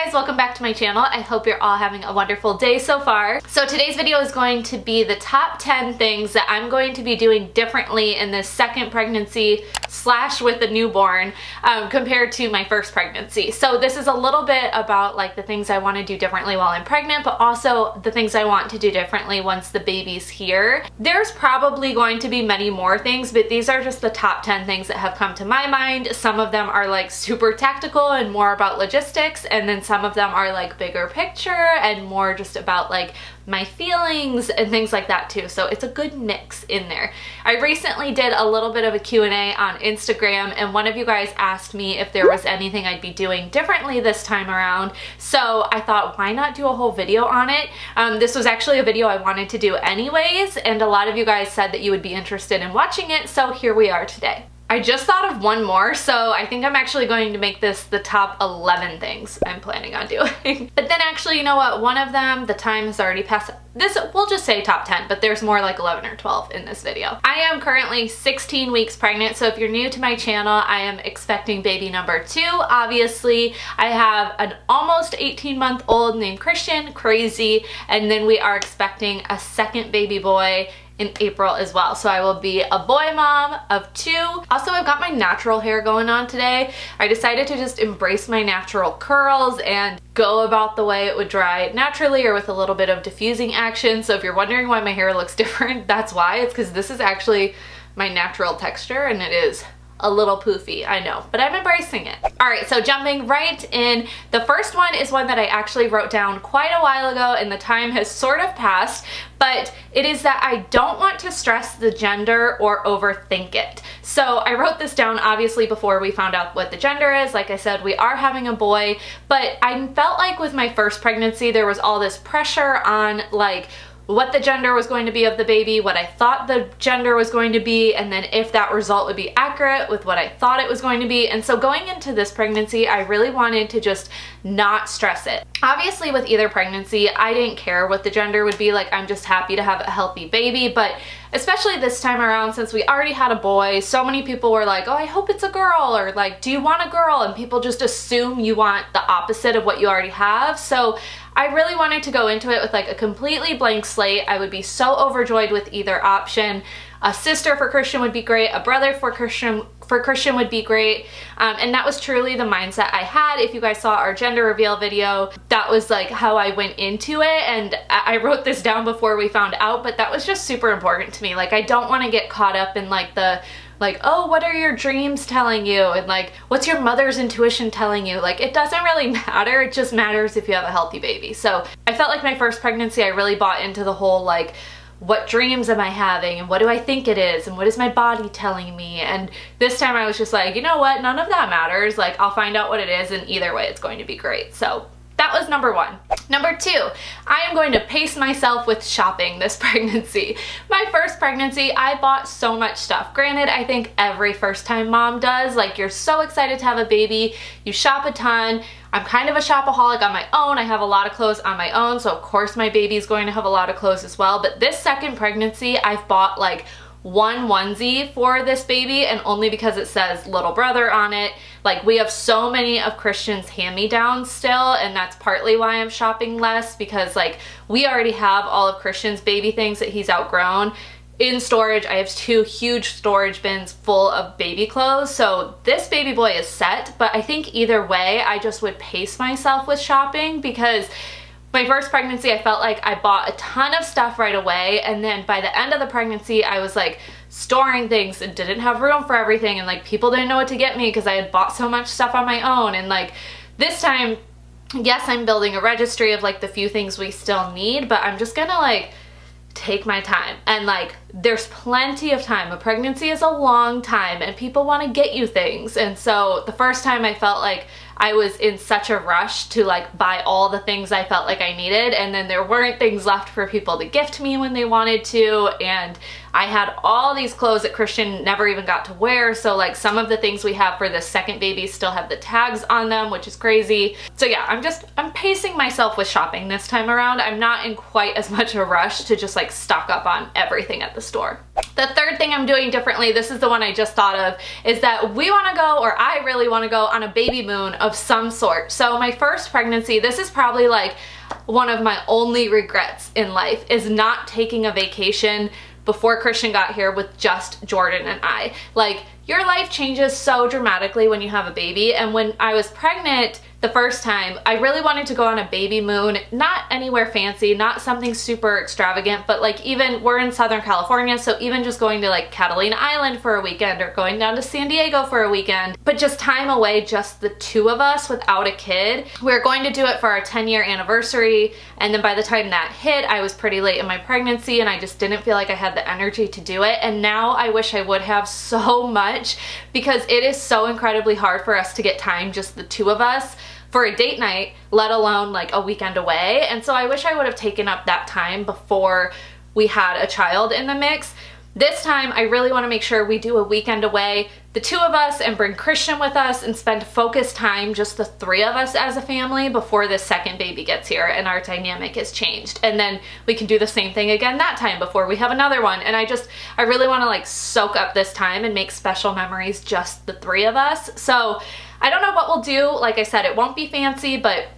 guys, welcome back to my channel. I hope you're all having a wonderful day so far. So today's video is going to be the top 10 things that I'm going to be doing differently in this second pregnancy slash with the newborn compared to my first pregnancy. So this is a little bit about like the things I want to do differently while I'm pregnant, but also the things I want to do differently once the baby's here. There's probably going to be many more things, but these are just the top 10 things that have come to my mind. Some of them are like super tactical and more about logistics, and then some of them are like bigger picture and more just about like my feelings and things like that too. So it's a good mix in there. I recently did a little bit of a Q&A on Instagram, and one of you guys asked me if there was anything I'd be doing differently this time around. So I thought, why not do a whole video on it? This was actually a video I wanted to do anyways, and a lot of you guys said that you would be interested in watching it, so here we are today. I just thought of one more, so I think I'm actually going to make this the top 11 things I'm planning on doing. But then actually, you know what? One of them, the time has already passed. This, we'll just say top 10, but there's more like 11 or 12 in this video. I am currently 16 weeks pregnant, so if you're new to my channel, I am expecting baby number 2. Obviously, I have an almost 18-month-old named Christian, crazy, and then we are expecting a second baby boy in April as well. So I will be a boy mom of 2. Also, I've got my natural hair going on today. I decided to just embrace my natural curls and go about the way it would dry naturally or with a little bit of diffusing action. So if you're wondering why my hair looks different, that's why. It's because this is actually my natural texture and it is a little poofy, I know, but I'm embracing it. All right, so jumping right in, the first one is one that I actually wrote down quite a while ago and the time has sort of passed, but it is that I don't want to stress the gender or overthink it. So I wrote this down obviously before we found out what the gender is. Like I said, we are having a boy, but I felt like with my first pregnancy, there was all this pressure on like what the gender was going to be of the baby, what I thought the gender was going to be, and then if that result would be accurate with what I thought it was going to be. And so going into this pregnancy, I really wanted to just not stress it. Obviously with either pregnancy, I didn't care what the gender would be. Like, I'm just happy to have a healthy baby, but especially this time around, since we already had a boy, so many people were like, oh, I hope it's a girl, or like, do you want a girl? And people just assume you want the opposite of what you already have. So I really wanted to go into it with like a completely blank slate. I would be so overjoyed with either option. A sister for Christian would be great, a brother for Christian would be great, and that was truly the mindset I had. If you guys saw our gender reveal video, that was like how I went into it, and I wrote this down before we found out, but that was just super important to me. Like, I don't want to get caught up in like the oh, what are your dreams telling you? And like, what's your mother's intuition telling you? Like, it doesn't really matter. It just matters if you have a healthy baby. So I felt like my first pregnancy, I really bought into the whole like, what dreams am I having and what do I think it is and what is my body telling me? And this time I was just like, you know what? None of that matters. Like, I'll find out what it is, and either way it's going to be great. So that was number 1. Number 2, I am going to pace myself with shopping this pregnancy. My first pregnancy, I bought so much stuff. Granted, I think every first-time mom does. Like, you're so excited to have a baby, you shop a ton. I'm kind of a shopaholic on my own. I have a lot of clothes on my own, so of course my baby's going to have a lot of clothes as well. But this second pregnancy, I've bought like one onesie for this baby, and only because it says little brother on it. Like, we have so many of Christian's hand-me-downs still, and that's partly why I'm shopping less, because like we already have all of Christian's baby things that he's outgrown in storage. I have 2 huge storage bins full of baby clothes, so this baby boy is set. But I think either way, I just would pace myself with shopping, because my first pregnancy, I felt like I bought a ton of stuff right away, and then by the end of the pregnancy, I was like storing things and didn't have room for everything, and like people didn't know what to get me because I had bought so much stuff on my own. And like this time, yes, I'm building a registry of like the few things we still need, but I'm just gonna like take my time, and like there's plenty of time. A pregnancy is a long time and people want to get you things. And so the first time I felt like I was in such a rush to like buy all the things I felt like I needed, and then there weren't things left for people to gift me when they wanted to, and I had all these clothes that Christian never even got to wear. So like some of the things we have for the second baby still have the tags on them, which is crazy. So yeah, I'm pacing myself with shopping this time around. I'm not in quite as much a rush to just like stock up on everything at the store. The third thing I'm doing differently, this is the one I just thought of, is that we want to go, or I really want to go on a baby moon of some sort. So my first pregnancy, this is probably like one of my only regrets in life, is not taking a vacation before Christian got here with just Jordan and I. Like, your life changes so dramatically when you have a baby, and when I was pregnant the first time, I really wanted to go on a baby moon, not anywhere fancy, not something super extravagant, but like even, we're in Southern California, so even just going to like Catalina Island for a weekend or going down to San Diego for a weekend, but just time away, just the two of us without a kid. We were going to do it for our 10-year anniversary, and then by the time that hit, I was pretty late in my pregnancy and I just didn't feel like I had the energy to do it. And now I wish I would have so much, because it is so incredibly hard for us to get time, just the two of us, for a date night, let alone like a weekend away. And so I wish I would have taken up that time before we had a child in the mix. This time, I really want to make sure we do a weekend away, the two of us, and bring Christian with us and spend focused time, just the three of us as a family, before the second baby gets here and our dynamic has changed. And then we can do the same thing again that time before we have another one. And I really want to like soak up this time and make special memories, just the three of us. So I don't know what we'll do. Like I said, it won't be fancy, but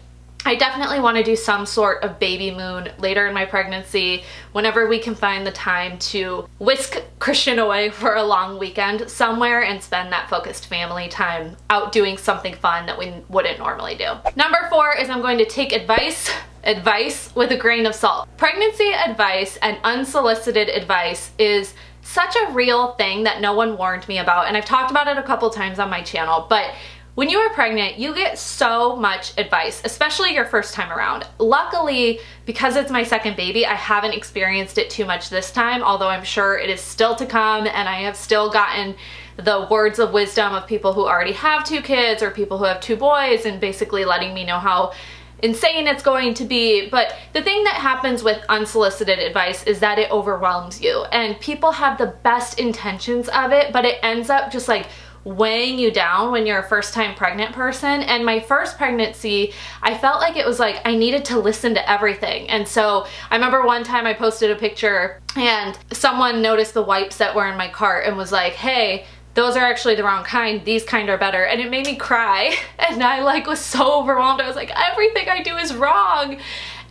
I definitely want to do some sort of baby moon later in my pregnancy, whenever we can find the time to whisk Christian away for a long weekend somewhere and spend that focused family time out doing something fun that we wouldn't normally do. Number 4 is I'm going to take advice with a grain of salt. Pregnancy advice and unsolicited advice is such a real thing that no one warned me about, and I've talked about it a couple times on my channel, but when you are pregnant, you get so much advice, especially your first time around. Luckily, because it's my second baby, I haven't experienced it too much this time, although I'm sure it is still to come, and I have still gotten the words of wisdom of people who already have 2 kids or people who have 2 boys, and basically letting me know how insane it's going to be. But the thing that happens with unsolicited advice is that it overwhelms you, and people have the best intentions of it, but it ends up just like weighing you down when you're a first-time pregnant person. And my first pregnancy, I felt like it was like I needed to listen to everything. And so I remember one time I posted a picture and someone noticed the wipes that were in my cart and was like, hey, those are actually the wrong kind, these kind are better. And it made me cry, and I like was so overwhelmed. I was like, everything I do is wrong.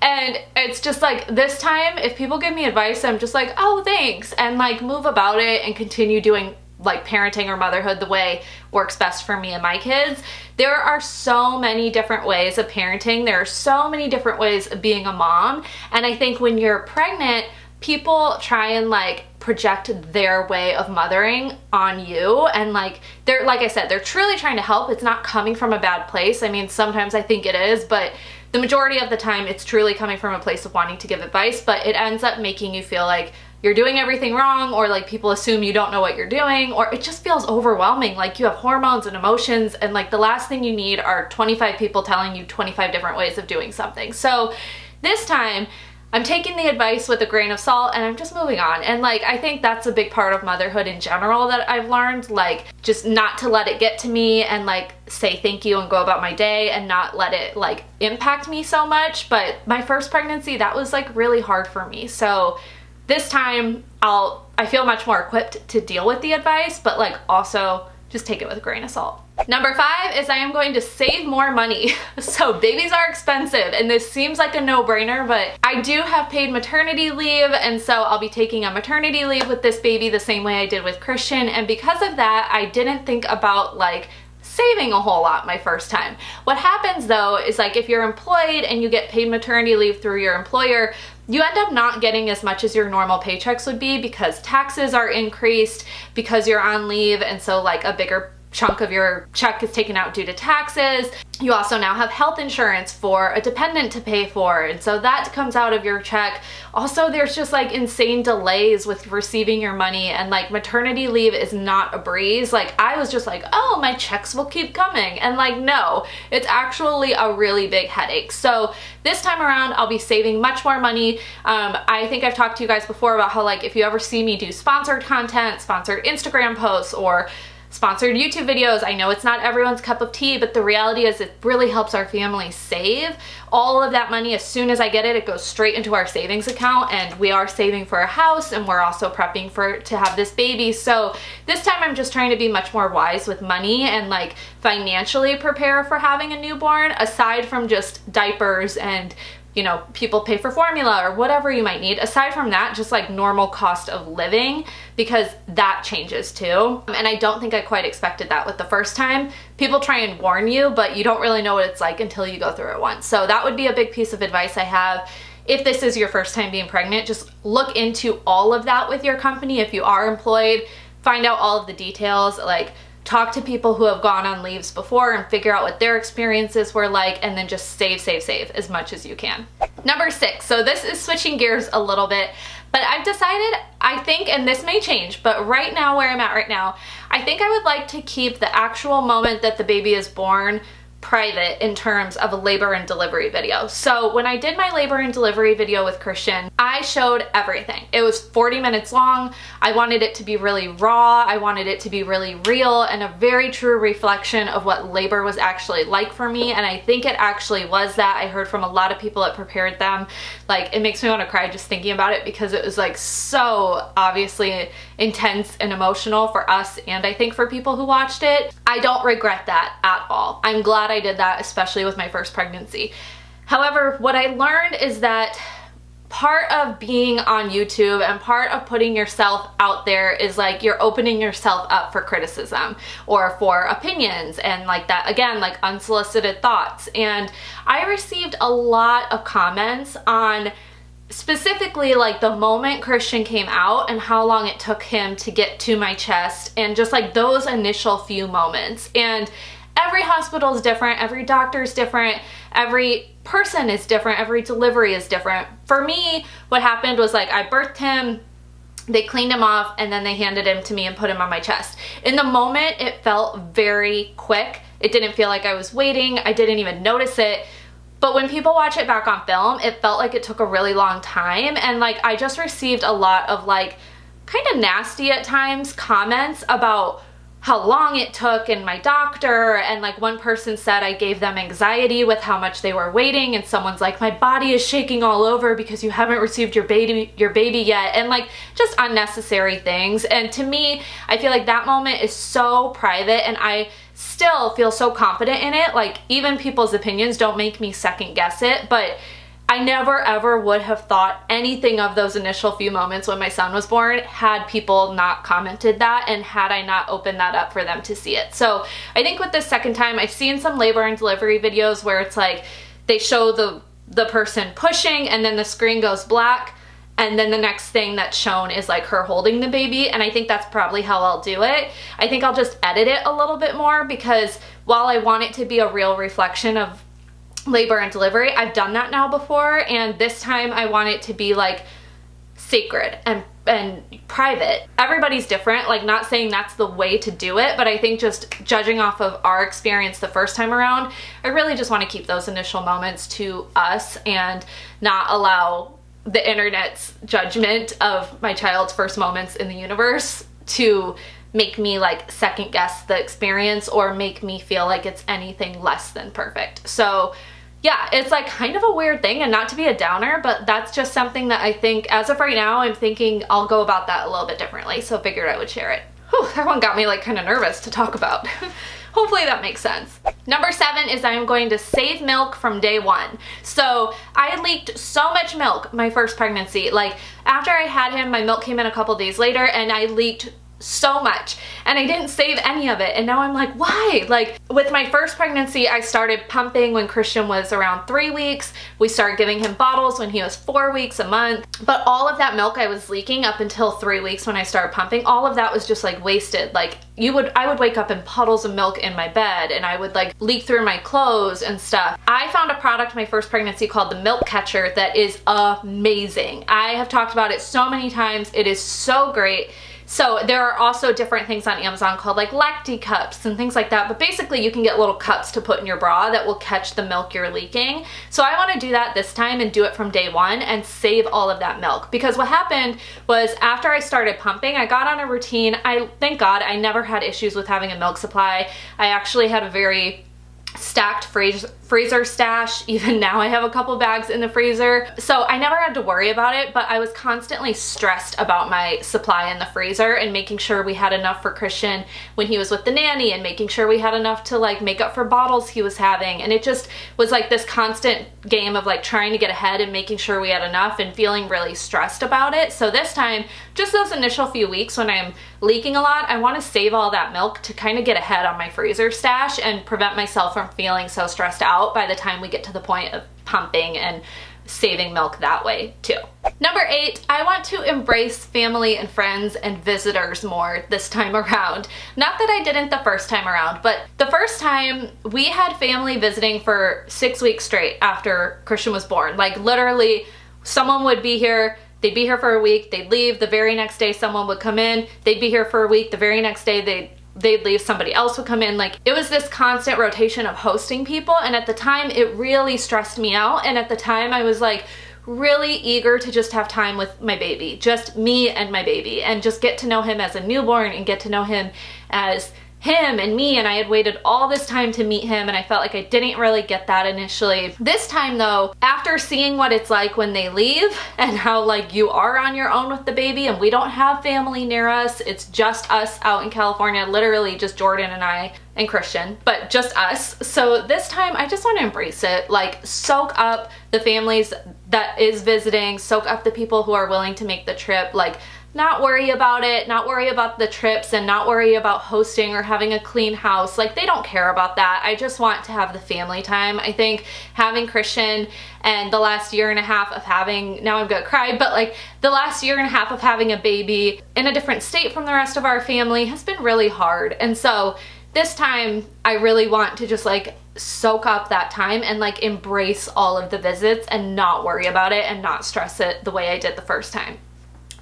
And it's just like, this time, if people give me advice, I'm just like, oh, thanks, and like move about it and continue doing like parenting or motherhood the way works best for me and my kids. There are so many different ways of parenting. There are so many different ways of being a mom. And I think when you're pregnant, people try and like project their way of mothering on you. And like I said, they're truly trying to help. It's not coming from a bad place. I mean, sometimes I think it is, but the majority of the time it's truly coming from a place of wanting to give advice, but it ends up making you feel like you're doing everything wrong, or like people assume you don't know what you're doing, or it just feels overwhelming. Like you have hormones and emotions, and like the last thing you need are 25 people telling you 25 different ways of doing something. So this time I'm taking the advice with a grain of salt, and I'm just moving on. And like, I think that's a big part of motherhood in general that I've learned, like just not to let it get to me, and like say thank you and go about my day and not let it like impact me so much. But my first pregnancy, that was like really hard for me. So this time I feel much more equipped to deal with the advice, but like also just take it with a grain of salt. Number 5 is I am going to save more money. So babies are expensive, and this seems like a no-brainer, but I do have paid maternity leave, and so I'll be taking a maternity leave with this baby the same way I did with Christian. And because of that, I didn't think about like saving a whole lot my first time. What happens though is like if you're employed and you get paid maternity leave through your employer, you end up not getting as much as your normal paychecks would be, because taxes are increased because you're on leave, and so like a bigger chunk of your check is taken out due to taxes. You also now have health insurance for a dependent to pay for, and so that comes out of your check. Also, there's just like insane delays with receiving your money, and like maternity leave is not a breeze. Like I was just like, oh, my checks will keep coming, and like no, it's actually a really big headache. So this time around I'll be saving much more money. I think I've talked to you guys before about how like if you ever see me do sponsored content, sponsored Instagram posts, or sponsored YouTube videos, I know it's not everyone's cup of tea, but the reality is it really helps our family save. All of that money, as soon as I get it, it goes straight into our savings account, and we are saving for a house, and we're also prepping to have this baby. So this time I'm just trying to be much more wise with money and like financially prepare for having a newborn, aside from just diapers and, you know, people pay for formula or whatever you might need. Aside from that, just like normal cost of living, because that changes too. And I don't think I quite expected that with the first time. People try and warn you, but you don't really know what it's like until you go through it once. So that would be a big piece of advice I have. If this is your first time being pregnant, just look into all of that with your company. If you are employed, find out all of the details, like talk to people who have gone on leaves before and figure out what their experiences were like, and then just save as much as you can. Number 6, so this is switching gears a little bit, but I've decided, I think, and this may change, but right now, where I'm at right now, I think I would like to keep the actual moment that the baby is born private in terms of a labor and delivery video. So when I did my labor and delivery video with Christian, I showed everything. It was 40 minutes long. I wanted it to be really raw. I wanted it to be really real and a very true reflection of what labor was actually like for me. And I think it actually was that. I heard from a lot of people that prepared them. Like, it makes me want to cry just thinking about it, because it was like so obviously intense and emotional for us, and I think for people who watched it. I don't regret that at all. I'm glad I did that, especially with my first pregnancy. However, what I learned is that part of being on YouTube and part of putting yourself out there is like you're opening yourself up for criticism or for opinions, and like that, again, like unsolicited thoughts. And I received a lot of comments on specifically like the moment Christian came out and how long it took him to get to my chest, and just like those initial few moments. And every hospital is different, every doctor is different, every person is different, every delivery is different. For me, what happened was like I birthed him, they cleaned him off, and then they handed him to me and put him on my chest. In the moment, it felt very quick. It didn't feel like I was waiting. I didn't even notice it. But when people watch it back on film, it felt like it took a really long time. And like I just received a lot of like kind of nasty at times comments about how long it took and my doctor, and like one person said I gave them anxiety with how much they were waiting, and someone's like, my body is shaking all over because you haven't received your baby yet, and like just unnecessary things. And to me, I feel like that moment is so private, and I still feel so confident in it. Like even people's opinions don't make me second guess it, but I never ever would have thought anything of those initial few moments when my son was born had people not commented that, and had I not opened that up for them to see it. So I think with this second time, I've seen some labor and delivery videos where it's like they show the person pushing and then the screen goes black, and then the next thing that's shown is like her holding the baby, and I think that's probably how I'll do it. I think I'll just edit it a little bit more, because while I want it to be a real reflection of labor and delivery, I've done that now before, and this time I want it to be like sacred and private. Everybody's different, like not saying that's the way to do it, but I think just judging off of our experience the first time around, I really just want to keep those initial moments to us and not allow the internet's judgment of my child's first moments in the universe to make me like second guess the experience or make me feel like it's anything less than perfect. So yeah, it's like kind of a weird thing, and not to be a downer, but that's just something that I think as of right now, I'm thinking I'll go about that a little bit differently. So figured I would share it. Whew, that one got me like kind of nervous to talk about. Hopefully that makes sense. Number 7 is I'm going to save milk from day one. So I leaked so much milk my first pregnancy. Like after I had him, my milk came in a couple days later, and I leaked so much, and I didn't save any of it, and now I'm like, why? Like, with my first pregnancy, I started pumping when Christian was around 3 weeks. We started giving him bottles when he was 4 weeks, a month, but all of that milk I was leaking up until 3 weeks when I started pumping, all of that was just like wasted. Like, I would wake up in puddles of milk in my bed, and I would like leak through my clothes and stuff. I found a product my first pregnancy called the Milk Catcher that is amazing. I have talked about it so many times. It is so great. So there are also different things on Amazon called like Lacti cups and things like that, but basically you can get little cups to put in your bra that will catch the milk you're leaking. So I want to do that this time and do it from day one and save all of that milk, because what happened was after I started pumping, I got on a routine. Thank God I never had issues with having a milk supply. I actually had a very stacked freezer stash. Even now I have a couple bags in the freezer, so I never had to worry about it, but I was constantly stressed about my supply in the freezer and making sure we had enough for Christian when he was with the nanny, and making sure we had enough to like make up for bottles he was having. And it just was like this constant game of like trying to get ahead and making sure we had enough and feeling really stressed about it. So this time, just those initial few weeks when I'm leaking a lot, I want to save all that milk to kind of get ahead on my freezer stash and prevent myself from feeling so stressed out by the time we get to the point of pumping and saving milk that way too. Number 8, I want to embrace family and friends and visitors more this time around. Not that I didn't the first time around, but the first time we had family visiting for 6 weeks straight after Christian was born. Like, literally, someone would be here, they'd be here for a week, they'd leave, the very next day someone would come in, they'd be here for a week, the very next day they'd leave, somebody else would come in. Like, it was this constant rotation of hosting people, and at the time it really stressed me out, and at the time I was like really eager to just have time with my baby, just me and my baby, and just get to know him as a newborn and get to know him as him and me. And I had waited all this time to meet him, and I felt like I didn't really get that initially. This time though, after seeing what it's like when they leave and how like you are on your own with the baby and we don't have family near us, it's just us out in California, literally just Jordan and I and Christian, but just us. So this time I just want to embrace it, like soak up the families that is visiting, soak up the people who are willing to make the trip, like not worry about it, not worry about the trips, and not worry about hosting or having a clean house. Like, they don't care about that. I just want to have the family time. I think having Christian and the last year and a half of having, now I'm gonna cry, but like the last year and a half of having a baby in a different state from the rest of our family has been really hard. And so this time I really want to just like soak up that time and like embrace all of the visits and not worry about it and not stress it the way I did the first time.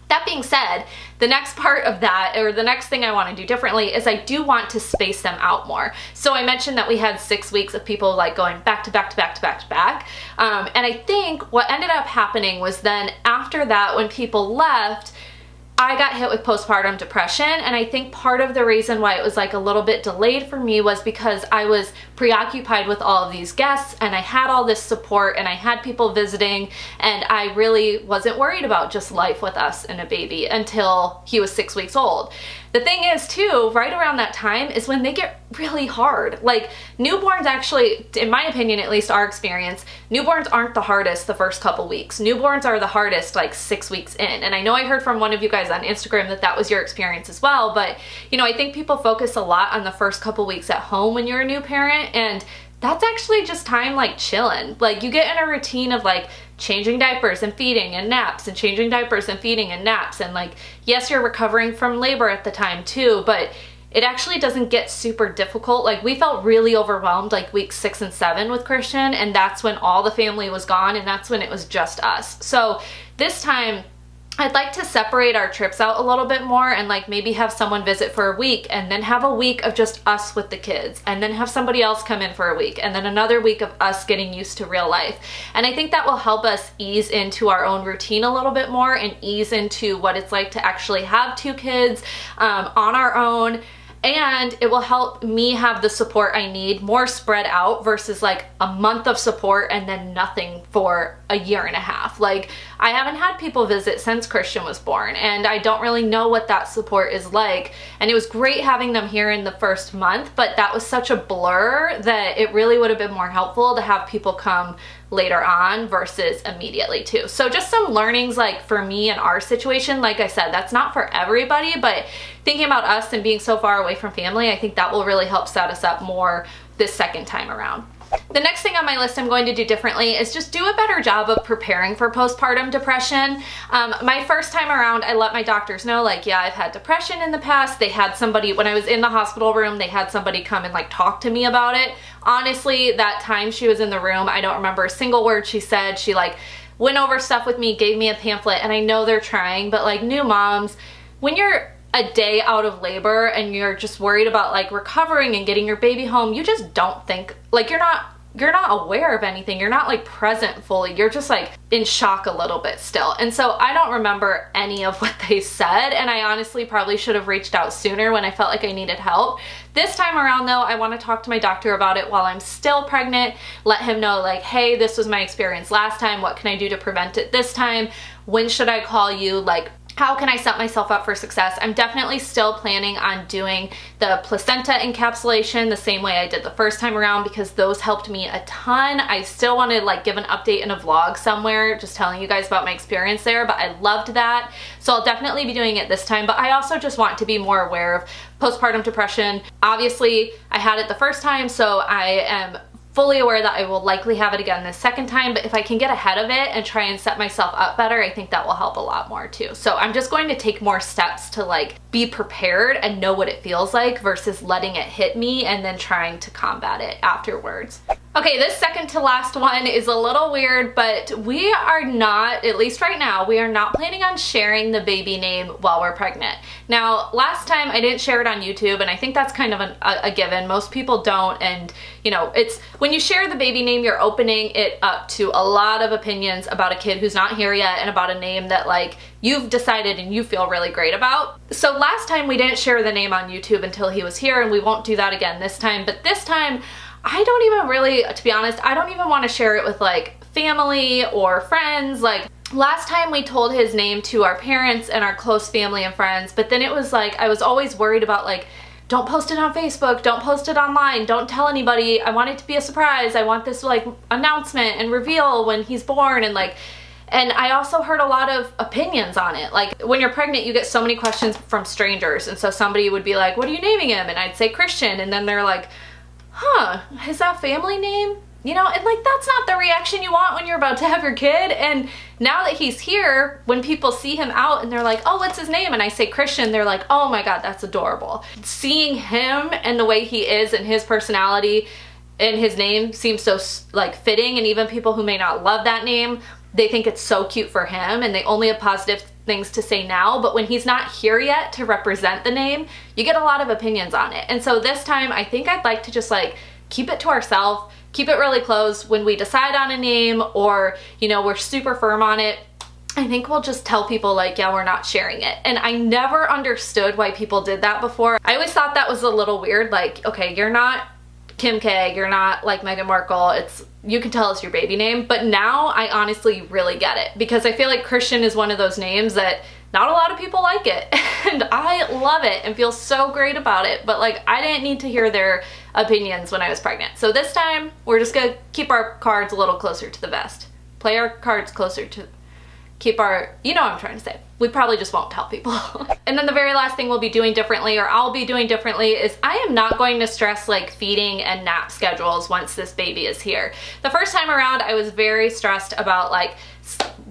That being said, the next part of that, or the next thing I want to do differently, is I do want to space them out more. So I mentioned that we had 6 weeks of people like going back to back to back to back to back. And I think what ended up happening was then after that, when people left, I got hit with postpartum depression, and I think part of the reason why it was like a little bit delayed for me was because I was preoccupied with all of these guests, and I had all this support, and I had people visiting, and I really wasn't worried about just life with us and a baby until he was 6 weeks old. The thing is too, right around that time is when they get really hard. Like, newborns actually, in my opinion, at least our experience, newborns aren't the hardest the first couple weeks. Newborns are the hardest like 6 weeks in. And I know I heard from one of you guys on Instagram that that was your experience as well, but you know, I think people focus a lot on the first couple weeks at home when you're a new parent, and that's actually just time like chilling. Like, you get in a routine of like changing diapers and feeding and naps and changing diapers and feeding and naps, and like, yes, you're recovering from labor at the time too, but it actually doesn't get super difficult. Like, we felt really overwhelmed like weeks 6 and 7 with Christian, and that's when all the family was gone, and that's when it was just us. So this time I'd like to separate our trips out a little bit more and like maybe have someone visit for a week, and then have a week of just us with the kids, and then have somebody else come in for a week, and then another week of us getting used to real life. And I think that will help us ease into our own routine a little bit more and ease into what it's like to actually have 2 kids on our own. And it will help me have the support I need more spread out versus like a month of support and then nothing for a year and a half. Like, I haven't had people visit since Christian was born, and I don't really know what that support is like. And it was great having them here in the first month, but that was such a blur that it really would have been more helpful to have people come later on versus immediately too. So just some learnings like for me and our situation. Like I said, that's not for everybody, but thinking about us and being so far away from family, I think that will really help set us up more this second time around. The next thing on my list I'm going to do differently is just do a better job of preparing for postpartum depression. My first time around, I let my doctors know, like, yeah, I've had depression in the past. They had somebody, when I was in the hospital room, they had somebody come and like talk to me about it. Honestly, that time she was in the room, I don't remember a single word she said. She like went over stuff with me, gave me a pamphlet, and I know they're trying, but like new moms, when you're a day out of labor and you're just worried about like recovering and getting your baby home, you just don't think, like you're not aware of anything. You're not like present fully. You're just like in shock a little bit still. And so I don't remember any of what they said, and I honestly probably should have reached out sooner when I felt like I needed help. This time around though, I want to talk to my doctor about it while I'm still pregnant, let him know like, hey, this was my experience last time. What can I do to prevent it this time? When should I call you? Like, how can I set myself up for success? I'm definitely still planning on doing the placenta encapsulation the same way I did the first time around because those helped me a ton. I still want to like give an update in a vlog somewhere just telling you guys about my experience there, but I loved that. So I'll definitely be doing it this time, but I also just want to be more aware of postpartum depression. Obviously, I had it the first time, so I am fully aware that I will likely have it again this second time, but if I can get ahead of it and try and set myself up better, I think that will help a lot more too. So I'm just going to take more steps to like be prepared and know what it feels like versus letting it hit me and then trying to combat it afterwards. Okay, this second to last one is a little weird, but we are not, at least right now, we are not planning on sharing the baby name while we're pregnant. Now, last time I didn't share it on YouTube, and I think that's kind of a given. Most people don't, and you know, it's when you share the baby name, you're opening it up to a lot of opinions about a kid who's not here yet and about a name that like you've decided and you feel really great about. So last time we didn't share the name on YouTube until he was here, and we won't do that again this time, but this time I don't even really, to be honest, I don't even want to share it with like family or friends. Like last time we told his name to our parents and our close family and friends, but then it was like, I was always worried about like, don't post it on Facebook, don't post it online, don't tell anybody. I want it to be a surprise. I want this like announcement and reveal when he's born and like, and I also heard a lot of opinions on it. Like when you're pregnant, you get so many questions from strangers. And so somebody would be like, what are you naming him? And I'd say Christian. And then they're like, huh, is that family name? You know, and like that's not the reaction you want when you're about to have your kid. And now that he's here, when people see him out and they're like, oh, what's his name? And I say Christian, they're like, oh my God, that's adorable. Seeing him and the way he is and his personality and his name seems so like fitting. And even people who may not love that name, they think it's so cute for him and they only have positive things to say now, but when he's not here yet to represent the name, you get a lot of opinions on it. And so this time I think I'd like to just like keep it to ourselves, keep it really close. When we decide on a name or, you know, we're super firm on it, I think we'll just tell people like, yeah, we're not sharing it. And I never understood why people did that before. I always thought that was a little weird. Like, okay, you're not Kim K, you're not like Meghan Markle, you can tell it's your baby name, but now I honestly really get it because I feel like Christian is one of those names that not a lot of people like it and I love it and feel so great about it, but like I didn't need to hear their opinions when I was pregnant. So this time we're just gonna keep our cards a little closer to the vest. Play our cards closer to, keep our, you know what I'm trying to say. We probably just won't tell people. And then the very last thing we'll be doing differently, or I'll be doing differently, is I am not going to stress like feeding and nap schedules once this baby is here. The first time around, I was very stressed about like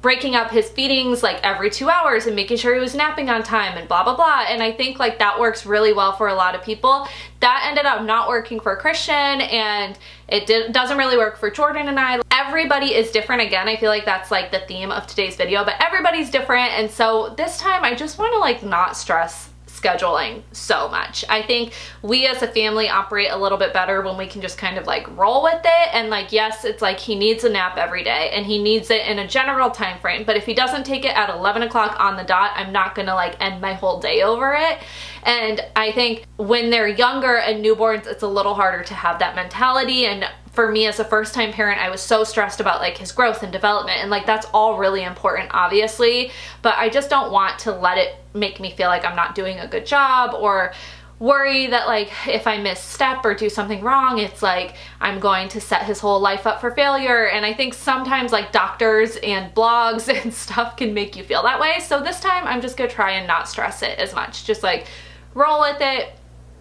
breaking up his feedings like every 2 hours and making sure he was napping on time and blah, blah, blah. And I think like that works really well for a lot of people. That ended up not working for Christian, and it doesn't really work for Jordan and I. Everybody is different. Again, I feel like that's like the theme of today's video, but everybody's different. And so this time I just want to like not stress scheduling so much. I think we as a family operate a little bit better when we can just kind of like roll with it. And like, yes, it's like he needs a nap every day and he needs it in a general time frame, but if he doesn't take it at 11 o'clock on the dot, I'm not gonna like end my whole day over it. And I think when they're younger and newborns, it's a little harder to have that mentality. And for me as a first-time parent, I was so stressed about like his growth and development, and like that's all really important, obviously, but I just don't want to let it make me feel like I'm not doing a good job or worry that like if I misstep or do something wrong, it's like I'm going to set his whole life up for failure. And I think sometimes like doctors and blogs and stuff can make you feel that way. So this time I'm just gonna try and not stress it as much. Just like roll with it.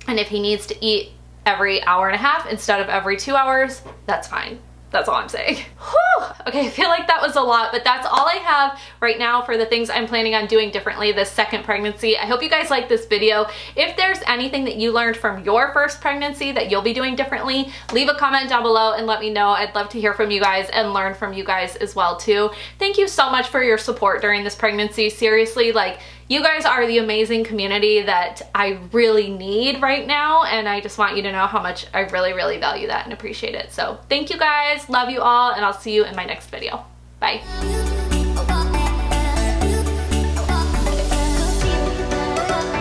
And if he needs to eat every hour and a half instead of every 2 hours, that's fine. That's all I'm saying. Whew. Okay, I feel like that was a lot, but that's all I have right now for the things I'm planning on doing differently this second pregnancy. I hope you guys like this video. If there's anything that you learned from your first pregnancy that you'll be doing differently, leave a comment down below and let me know. I'd love to hear from you guys and learn from you guys as well too. Thank you so much for your support during this pregnancy. Seriously, like, you guys are the amazing community that I really need right now, and I just want you to know how much I really, really value that and appreciate it. So thank you guys, love you all, and I'll see you in my next video. Bye.